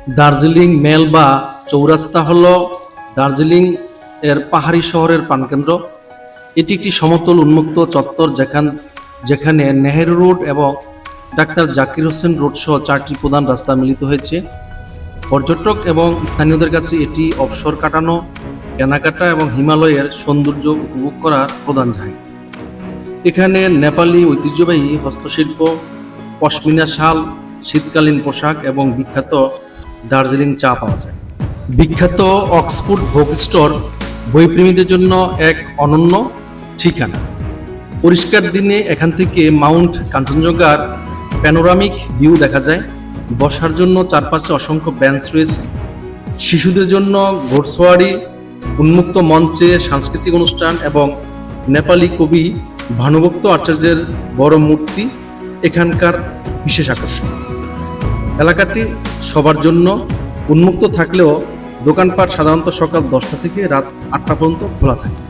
Darjeeling mail বা চৌরাস্তা হল দার্জিলিং এর পাহাড়ি শহরের প্রাণকেন্দ্র। এটি একটি সমতল উন্মুক্ত চত্বর যেখানে নেহেরু রোড এবং ডাক্তার জাকির হোসেন রোড সহ 4টি প্রধান রাস্তা মিলিত হয়েছে। পর্যটক এবং স্থানীয়দের কাছে এটি অবসর কাটানো, কেনাকাটা এবং হিমালয়ের সৌন্দর্য উপভোগ করার প্রধান জায়গা। এখানে নেপালি ঐতিহ্যবাহী হস্তশিল্প, পশমিনা শাল, শীতকালীন পোশাক এবং বিখ্যাত দার্জিলিং চা পাওয়া যায়। বিখ্যাত অক্সফোর্ড বুক স্টোর বইপ্রেমীদের জন্য এক অনন্য ঠিকানা। পরিষ্কার দিনে এখান থেকে মাউন্ট কাঞ্চনজঙ্ঘার প্যানোরামিক ভিউ দেখা যায়। বসার জন্য চারপাশে অসংখ্য বেঞ্চ রয়েছে। শিশুদের জন্য ঘোড়সওয়ারি, উন্মুক্ত মঞ্চে সাংস্কৃতিক অনুষ্ঠান এবং নেপালি কবি ভানুভক্ত আচার্যের বড় মূর্তি এখানকার বিশেষ আকর্ষণ। এলাকাটি সবার জন্য উন্মুক্ত থাকলেও দোকানপাট সাধারণত সকাল 10টা থেকে রাত 8টা পর্যন্ত খোলা থাকে।